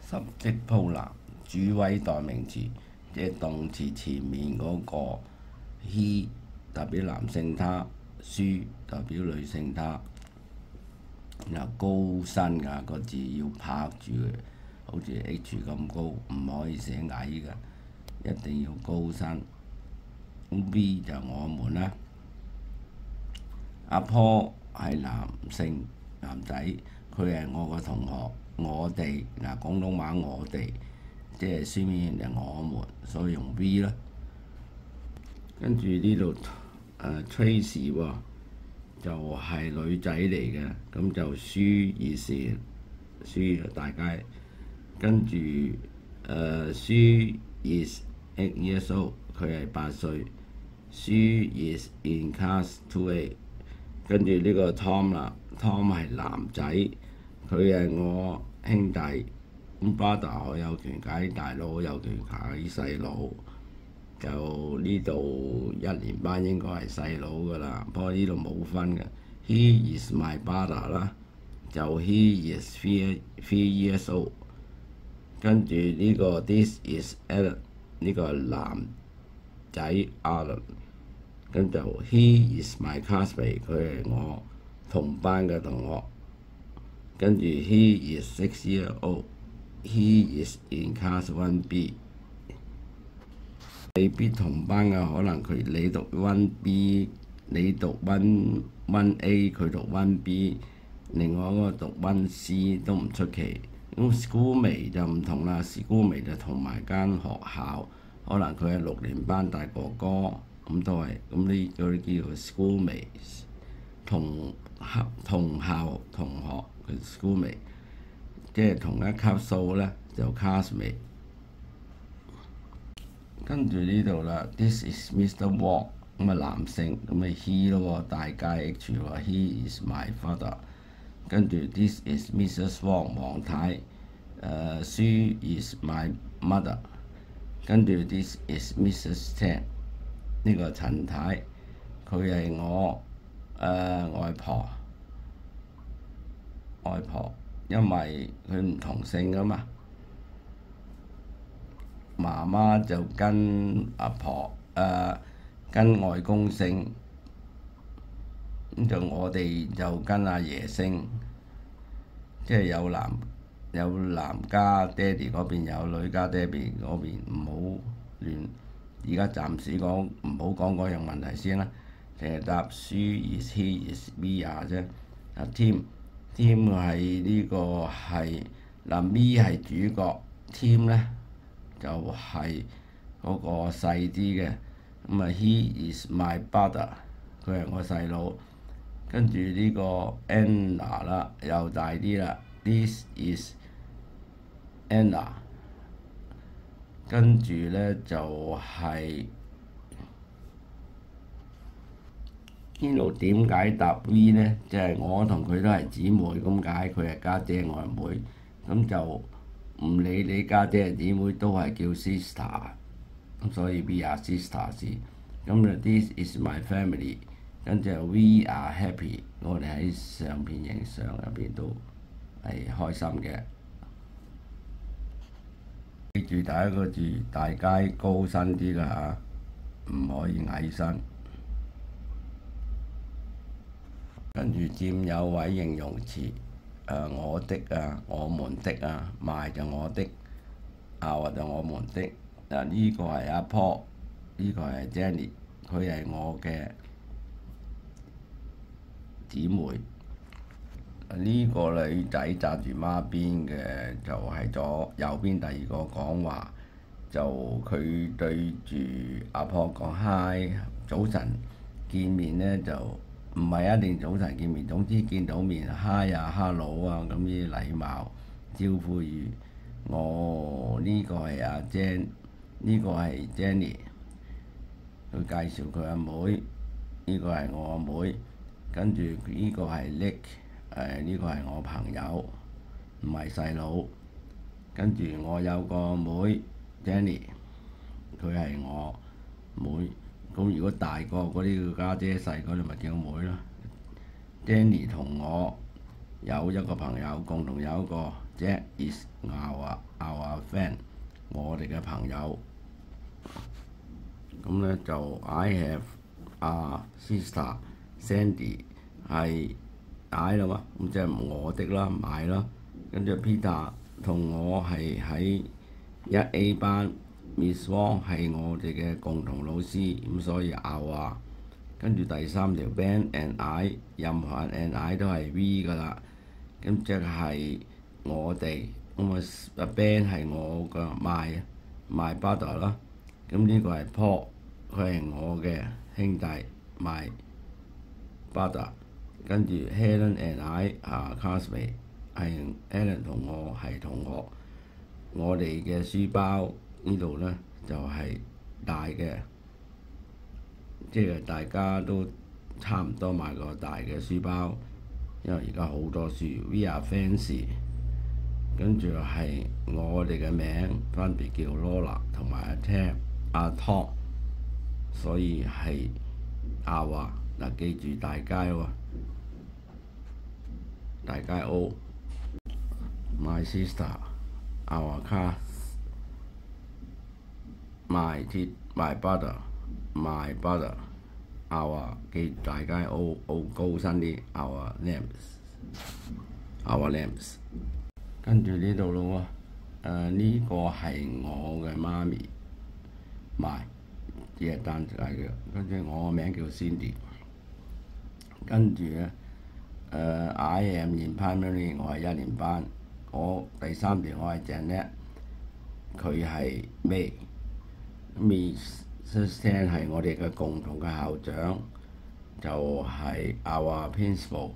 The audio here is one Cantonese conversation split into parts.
Subject-pronoun 主謂代名詞，即係動詞前面嗰個 he 代表男性他，she 代表女性她。然後高身㗎個字要拍住佢，好似 H 咁高，唔可以寫矮㗎，一定要高身。V 就我們啦。阿坡係男仔，佢係我個同學。我哋嗱廣東話我哋即係書面就我們，所以用 V 啦。跟住呢度Tracy 喎，就係女仔嚟嘅，咁就she is she 大家。跟住she is 8 years old， 佢係8歲。She is in class 2A。跟住呢個 Tom 啦 ，Tom 係男仔，佢係我兄弟。咁 brother 我有權解大佬，有權解細佬。就呢度1年班應該係細佬㗎啦，不過呢度冇分嘅。He is my brother 啦，就 he is 3 years old。跟住呢個 this is Alan， 呢個男仔 Alan。咁就 he is my classmate， 佢係我同班嘅同學。跟住 he is 6 years old，he is in class 1B。未必同班嘅，可能你讀 1B， 你讀 1A， 佢讀 1B， 另外一個讀 1C 都唔出奇。咁 schoolmate 就唔同啦 ，schoolmate 就同埋間學校，可能佢係6年班大哥哥，咁都係咁呢嗰啲叫做 schoolmates， 同校同學嘅 schoolmate， 即係同一級數咧就 classmate。跟住呢度啦 ，This is Mr. Wong， 咁啊男性，咁啊 he 咯喎，大街 H 喎 ，he is my father。跟住 This is Mrs. Wong， 黃太，she is my mother。跟住 This is Mrs. Chen， 呢個陳太，佢係我外婆，因為佢唔同姓㗎嘛。媽媽就跟阿婆跟外公姓，咁就我哋就跟阿爺姓，即係有男家爹哋嗰邊，有女家爹哋嗰邊，唔好亂。而家暫時講唔好講嗰樣問題先啦，淨係答 she is he is we are 啫。阿 Tim 係呢個係嗱 me 係主角 ，Tim 咧就係嗰個細啲嘅。咁啊 he is my brother， 佢係我細佬。跟住呢個 Anna 啦，又大啲啦 ，this is Anna。跟住咧就係呢度點解答 V 呢？即係我同佢都係姊妹咁解，佢係家姐我係妹，咁就唔理你家姐係姊妹都係叫 sister， 咁所以 we are sisters。咁就 this is my family， 跟住 we are happy， 我哋喺相片影相入邊都係開心嘅。記住第一個字，大家高身啲啦嚇，唔可以矮身。跟住佔有位形容詞，我的啊，我們的啊，my 就我的，our 就我們的。呢個係阿 Paul， 呢個係 Jenny， 佢係我嘅姊妹。呢個女仔揸住孖辮嘅就係右邊第二個講話，就佢對住阿婆講 hi， 早晨見面呢就唔係一定早晨見面，總之見到面 hi 啊 hello 啊咁啲禮貌招呼語。我呢個係阿 Jen， 呢個係 Jenny， 佢介紹佢阿妹，呢個係我阿妹，跟住呢個係 Nick。呢個係我朋友，唔係細佬。跟住我有個妹 Jenny， 佢係我妹。咁如果大個嗰啲叫家姐，細嗰啲咪叫妹咯。Jenny 同我有一個朋友，共同有一個 Jack is our friend， 我哋嘅朋友。咁咧就 I have a sister Sandy 係 I 啦嘛，咁即係我的啦，買啦。跟住 Peter 同我係喺1A 班 ，Miss Wong 係我哋嘅共同老師，咁所以啊。跟住第三條 Ben and I， 任何人 and I 都係 V 噶啦。咁即係我哋，咁啊 Ben 係我個 my brother 啦。咁呢個係 Paul， 佢係我嘅兄弟 my brother。跟住 Helen and I classmate 係 Helen 同我係同學。我哋嘅書包呢度咧就係大嘅。即係大家都差唔多買個大嘅書包，因為而家好多書。We are fancy， 跟住係我哋嘅名分別叫 Lola 同埋阿 Tom， 所以係話嗱，記住大街喎，大街 O。My sister， our class， my brother，my brother。記大家 O 高身啲 our names。跟住呢度咯喎，呢個係我嘅媽咪只係單解嘅。跟住我個名叫 Cindy。跟住咧I am in primary， 我係1年班。我第三條我係Janet，佢係Miss Stan 係我哋嘅共同嘅校長，就係our principal。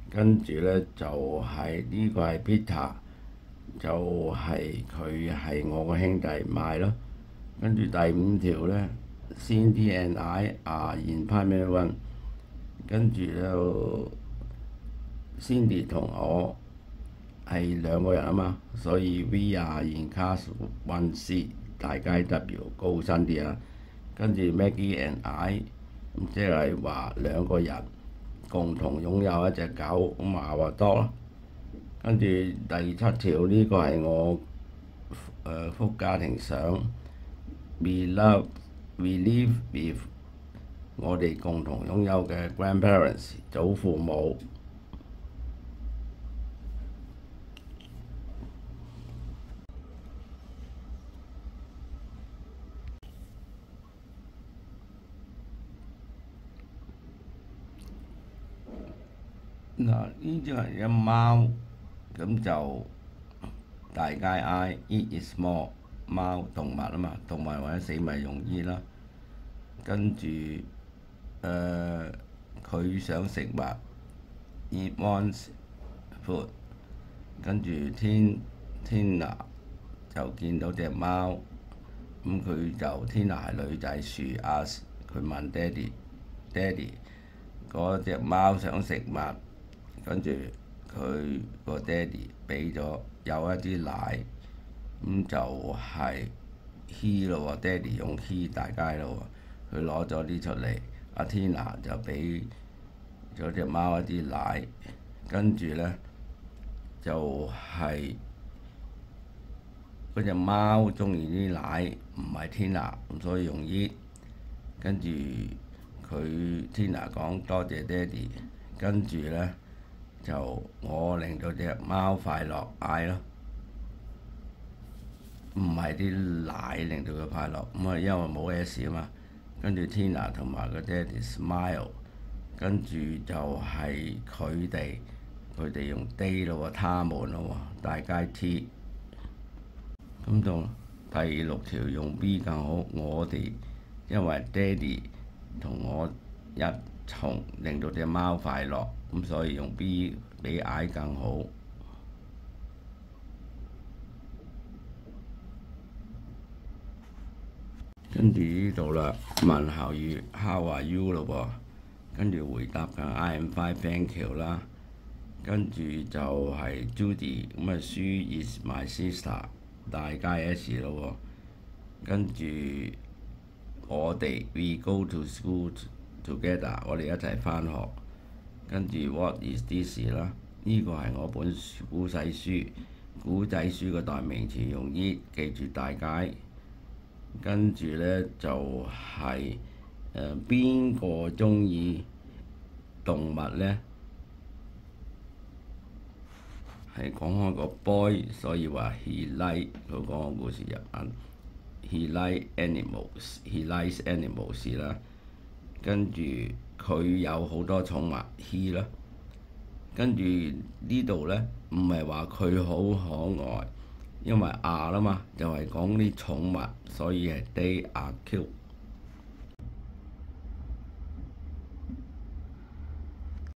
跟住咧就係呢個係 Peter， 就係佢係我個兄弟買咯。跟住第5條咧 Cindy and I are in primary 1， 跟住就 Cindy 同我係2個人啊嘛，所以 We are in class 1C， 大家 W 高身啲啊。跟住 Maggie and I， 即係話2個人共同擁有一隻狗，咁話多咯。跟住第7條呢個係我幅家庭相 We live with 我哋共同擁有嘅 grandparents 祖父母。嗱，呢隻係隻貓，咁就大街 I，Eat is small， 貓動物啊嘛，動物或者死物用 eat 啦。跟住佢想食物 ，It wants food。跟住Tina 就見到隻貓，咁佢就 Tina 係女仔，She ask 佢問爹哋嗰隻貓想食物。跟住佢個爹哋俾咗有一啲奶，咁就係 he 咯喎，爹哋用 he 大街咯喎，佢攞咗啲出嚟，阿 Tina 就俾咗隻貓一啲奶，跟住咧就係嗰隻貓中意啲奶，唔係 Tina， 咁所以用 eat。跟住佢 Tina 講多謝爹哋，跟住咧。就我令到隻貓快樂嗌咯，唔係啲奶令到佢快樂，咁因為冇 S 啊嘛。跟住 Tina 同埋個爹哋 smile， 跟住就係佢哋用 they 咯喎，他們咯喎，大街 T。咁到第6條用 B 更好，我哋因為爹哋同我一同令到隻貓快樂，咁所以用 B 比 I 更好。跟住呢度啦，問候語 How are you 咯噃，跟住回答緊 I am fine thank you 啦。跟住就係 Judy， 咁啊 She is my sister， 大家 S 咯喎。跟住我哋 We go to school together， 我哋一齊返學。跟住 What is this 啦？呢個係我本古仔書古仔書嘅代名詞用伊，記住大解。跟住呢，就係邊個鍾意動物呢？係講開個 boy，所以話 he like 佢講個故事入面 he like animals，he likes animals 啦。跟住佢有好多寵物 he 啦。跟住呢度呢，唔係話佢好可愛，因為啦嘛，就係講啲寵物，所以係 they are cute。